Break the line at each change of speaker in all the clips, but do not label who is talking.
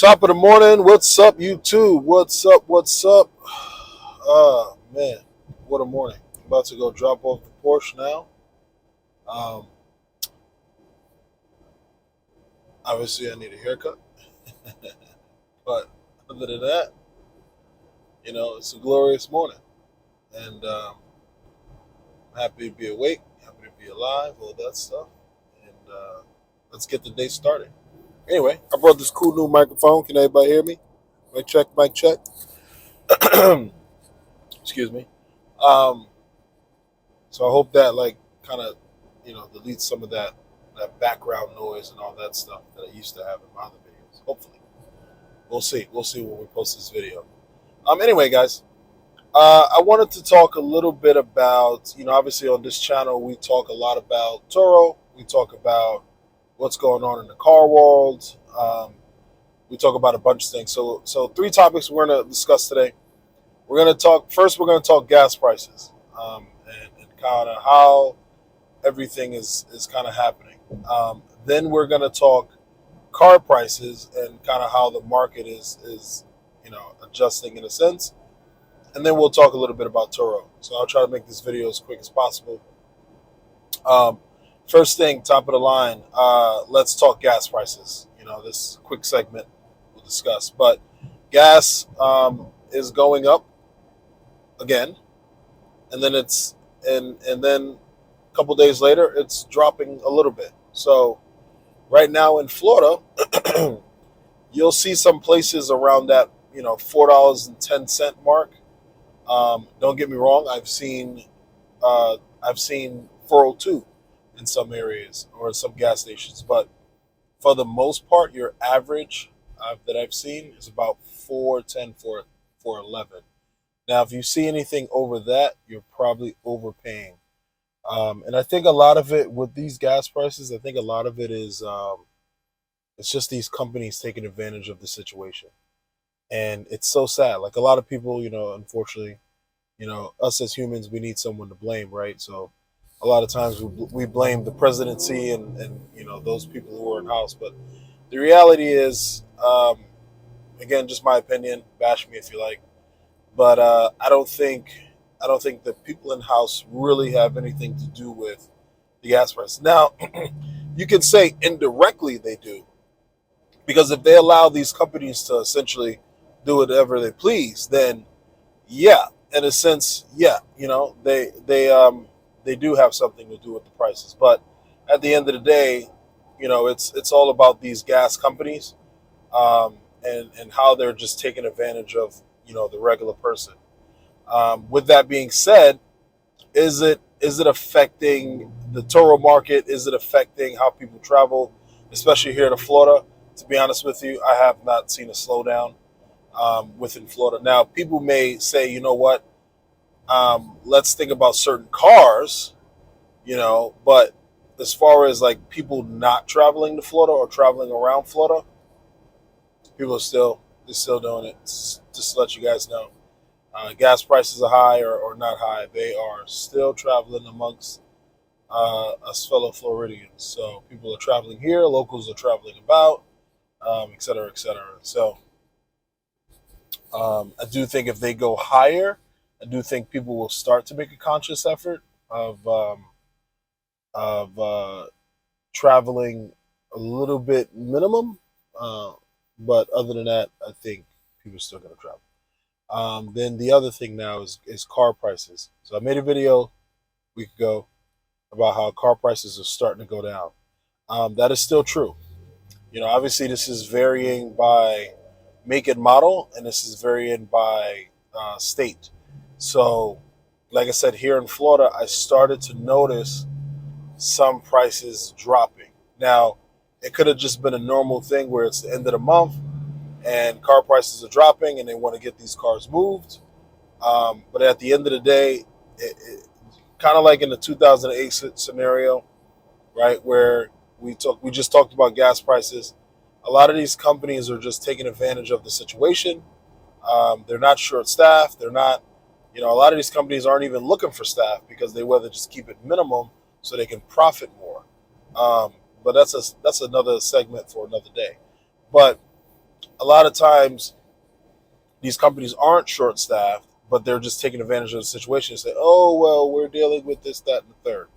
Top of the morning. What's up, YouTube? What's up? What's up? Man, what a morning. I'm about to go drop off the Porsche now. Um, Obviously, I need a haircut. But other than that, it's a glorious morning. And I'm happy to be awake, happy to be alive, all that stuff. And let's get the day started. Anyway, I brought this cool new microphone. Can everybody hear me? Mic check, mic check. Excuse me. Um, So I hope that kind of deletes some of that background noise and all that stuff that I used to have in my other videos. Hopefully, we'll see. We'll see when we post this video. Anyway, guys, I wanted to talk a little bit about obviously on this channel we talk a lot about Turo. We talk about what's going on in the car world. We talk about a bunch of things. So three topics we're going to discuss today. We're going to talk first. We're going to talk gas prices. And kind of how everything is kind of happening. Then we're going to talk car prices and kind of how the market is adjusting in a sense. And then we'll talk a little bit about Turo. So I'll try to make this video as quick as possible. First thing, top of the line, let's talk gas prices. This quick segment we'll discuss. But gas is going up again, and then and then a couple days later it's dropping a little bit. So right now in Florida, you'll see some places around that $4.10 mark. Don't get me wrong, I've seen 402 in some areas or in some gas stations, but for the most part, your average that I've seen is about 410, 411. Now, if you see anything over that, you're probably overpaying. And I think a lot of it with these gas prices, I think a lot of it is it's just these companies taking advantage of the situation. And it's so sad. Like a lot of people, unfortunately, us as humans, we need someone to blame, right? So a lot of times we blame the presidency and those people who are in house. But the reality is, again, just my opinion, bash me if you like. But I don't think the people in house really have anything to do with the gas price. Now, you can say indirectly they do, because if they allow these companies to essentially do whatever they please, then yeah, in a sense, yeah, they do have something to do with the prices. But at the end of the day, it's all about these gas companies and how they're just taking advantage of the regular person. With that being said, is it affecting the Turo market? Is it affecting how people travel, especially here to Florida? To be honest with you, I have not seen a slowdown within Florida. Now, people may say, you know what, let's think about certain cars, but as far as like people not traveling to Florida or traveling around Florida, people are still doing it. Just to let you guys know. Gas prices are high or not high. They are still traveling amongst us fellow Floridians. So people are traveling here, locals are traveling about, et cetera, et cetera. So I do think if they go higher, I do think people will start to make a conscious effort of traveling a little bit minimum. But other than that, I think people are still going to travel. Then the other thing now is car prices. So I made a video a week ago about how car prices are starting to go down. That is still true. Obviously this is varying by make and model, and this is varying by state. So, like I said, here in Florida, I started to notice some prices dropping. Now, it could have just been a normal thing where it's the end of the month and car prices are dropping and they want to get these cars moved. But at the end of the day, it kind of like in the 2008 scenario, right, where we just talked about gas prices. A lot of these companies are just taking advantage of the situation. They're not short-staffed. They're not, a lot of these companies aren't even looking for staff because they rather just keep it minimum so they can profit more. But that's another segment for another day. But a lot of times these companies aren't short staffed, but they're just taking advantage of the situation and say, oh, well, we're dealing with this, that, and the third.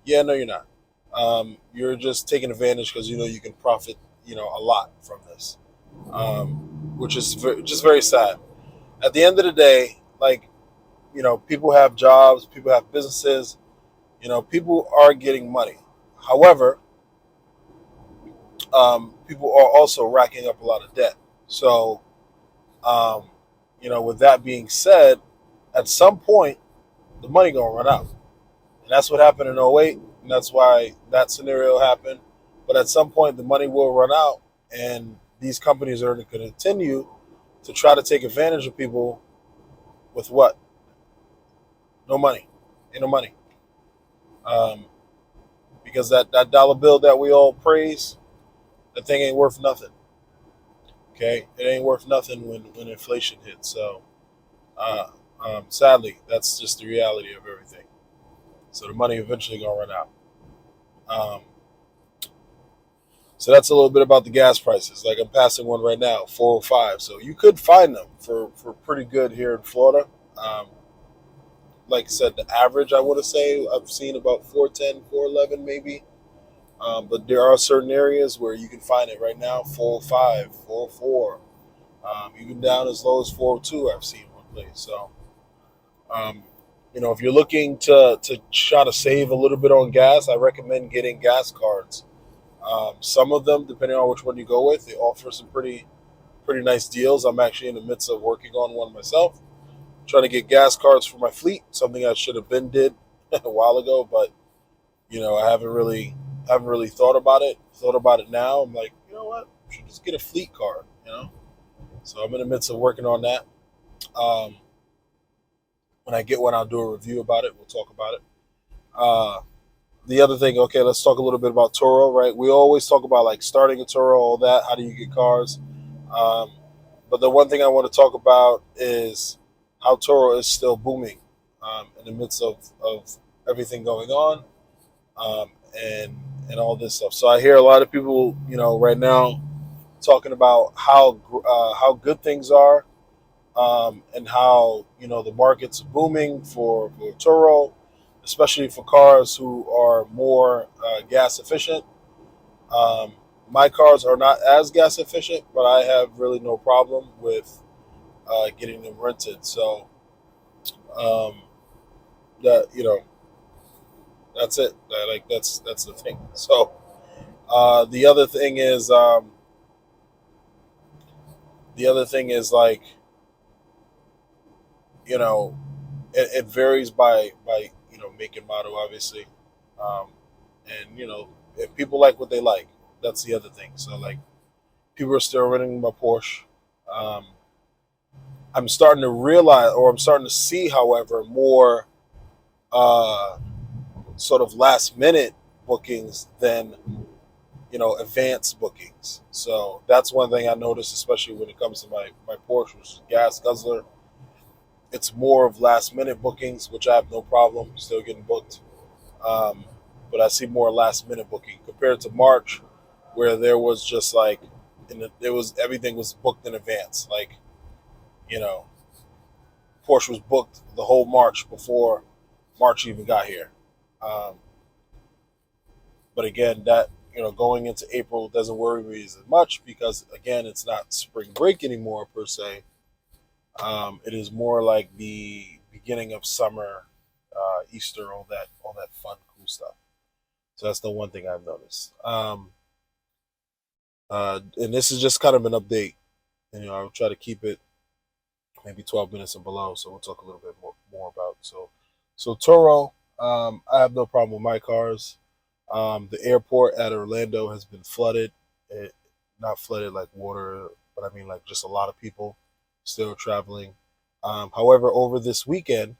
Yeah, no, you're not. You're just taking advantage because you know you can profit, a lot from this, which is just very sad. At the end of the day, like, people have jobs, people have businesses, people are getting money. However, people are also racking up a lot of debt. So, um, with that being said, at some point, the money gonna run out. And that's what happened in '08, and that's why that scenario happened. But at some point, the money will run out, and these companies are going to continue to try to take advantage of people with what? No money. Ain't no money. Um, because that dollar bill that we all praise, that thing ain't worth nothing. Okay? It ain't worth nothing when inflation hits. So, uh, sadly, that's just the reality of everything. So the money eventually going to run out. Um, So that's a little bit about the gas prices. Like I'm passing one right now, 405. So you could find them for pretty good here in Florida. Um, like I said, the average I want to say I've seen about 410, 411 maybe. But there are certain areas where you can find it right now, 405, 404, even down as low as 402. I've seen one place. So um, if you're looking to try to save a little bit on gas, I recommend getting gas cards. Some of them, depending on which one you go with, they offer some pretty nice deals. I'm actually in the midst of working on one myself, trying to get gas cards for my fleet. Something I should have been did a while ago, but I haven't really thought about it. Thought about it now. I'm like, you know what? I should just get a fleet card. So I'm in the midst of working on that. Um, when I get one, I'll do a review about it. We'll talk about it. Uh, the other thing, okay, let's talk a little bit about Turo, right? We always talk about like starting a Turo, all that. How do you get cars? Um, but the one thing I want to talk about is how Turo is still booming in the midst of everything going on and all this stuff. So I hear a lot of people, right now talking about how good things are and how the market's booming for Turo, especially for cars who are more gas efficient. Um, my cars are not as gas efficient, but I have really no problem with getting them rented. So um, that that's it. That's the thing. So the other thing is like you know it varies by make and model, obviously, um, and if people like what they like, that's the other thing. So like people are still renting my Porsche. Um, I'm starting to realize, or I'm starting to see, however, more uh, sort of last minute bookings than advanced bookings. So that's one thing I noticed, especially when it comes to my Porsche, which is gas guzzler. It's more of last minute bookings, which I have no problem still getting booked. Um, but I see more last minute booking compared to March, where there was just like, there was everything was booked in advance. Like you know, Porsche was booked the whole March before March even got here. Um, but again, that going into April doesn't worry me as much because again, it's not spring break anymore per se. It is more like the beginning of summer, Easter, all that fun, cool stuff. So that's the one thing I've noticed. And this is just kind of an update. And, I'll try to keep it maybe 12 minutes and below. So we'll talk a little bit more about. So Toro, I have no problem with my cars. The airport at Orlando has been flooded. Not flooded like water, but I mean like just a lot of people still traveling. However, over this weekend,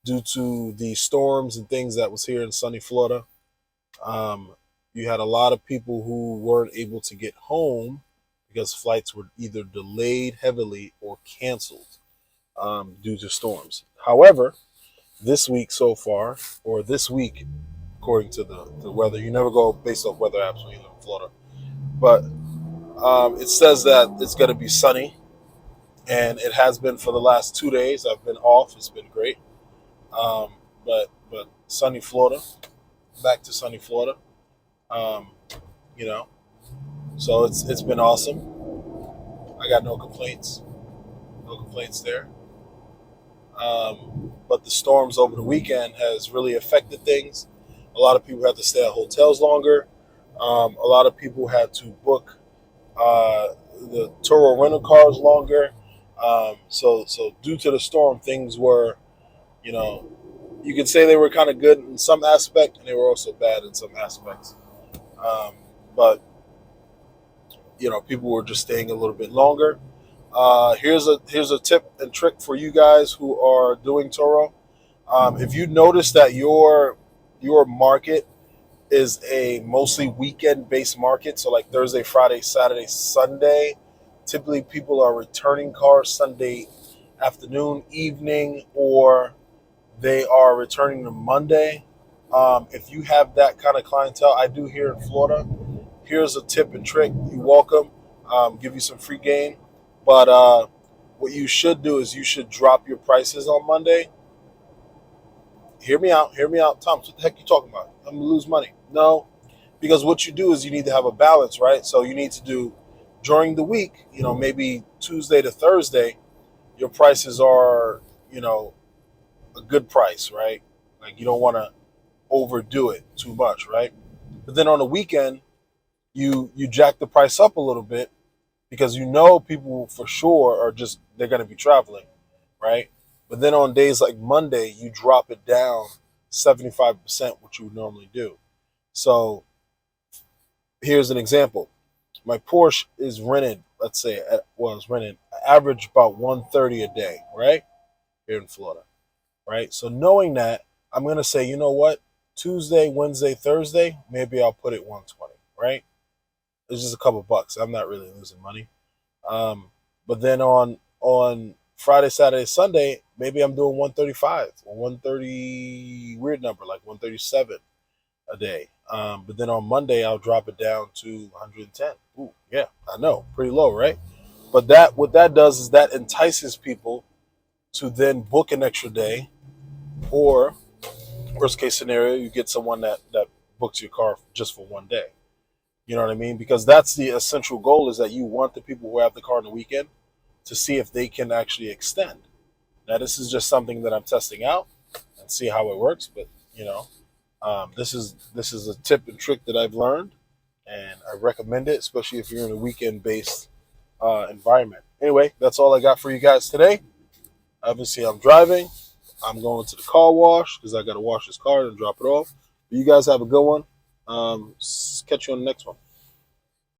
due to the storms and things that was here in sunny Florida, um, you had a lot of people who weren't able to get home because flights were either delayed heavily or canceled due to storms. However, this week so far, or this week, according to the weather, you never go based off weather apps when you live in Florida. But It says that it's going to be sunny, and it has been for the last 2 days. I've been off. It's been great. Um, but sunny Florida, back to sunny Florida. Um, you know, so it's been awesome. I got no complaints. No complaints there. But the storms over the weekend has really affected things. A lot of people had to stay at hotels longer. A lot of people had to book the Turo rental cars longer. So due to the storm, things were, you know, you could say they were kind of good in some aspect, and they were also bad in some aspects. Um, but people were just staying a little bit longer. Here's a tip and trick for you guys who are doing Toro. If you notice that your market is a mostly weekend based market, so like Thursday, Friday, Saturday, Sunday, typically people are returning cars Sunday afternoon, evening, or they are returning to Monday. If you have that kind of clientele, I do here in Florida. Here's a tip and trick. You're welcome. Give you some free game. But what you should do is you should drop your prices on Monday. Hear me out. Hear me out, Tom. What the heck are you talking about? I'm gonna lose money. No, because what you do is you need to have a balance, right? So you need to do during the week. Maybe Tuesday to Thursday, your prices are a good price, right? Like you don't want to overdo it too much, right? But then on the weekend, you jack the price up a little bit because people for sure are just they're going to be traveling, right? But then on days like Monday, you drop it down 75% what you would normally do. So here's an example. My Porsche is rented, let's say, it's rented average about 130 a day, right? Here in Florida, right? So knowing that, I'm going to say, you know what? Tuesday, Wednesday, Thursday, maybe I'll put it 120, right? It's just a couple bucks. I'm not really losing money. But then on Friday, Saturday, Sunday, maybe I'm doing 135 or 130, weird number, like 137 a day. But then on Monday, I'll drop it down to 110. Ooh, yeah, I know, pretty low, right? But what that does is that entices people to then book an extra day, or worst case scenario, you get someone that books your car just for one day. You know what I mean? Because that's the essential goal, is that you want the people who have the car on the weekend to see if they can actually extend. Now, this is just something that I'm testing out and see how it works. But this is a tip and trick that I've learned, and I recommend it, especially if you're in a weekend based environment. Anyway, that's all I got for you guys today. Obviously, I'm driving. I'm going to the car wash because I got to wash this car and drop it off. But you guys have a good one. Catch you on the next one.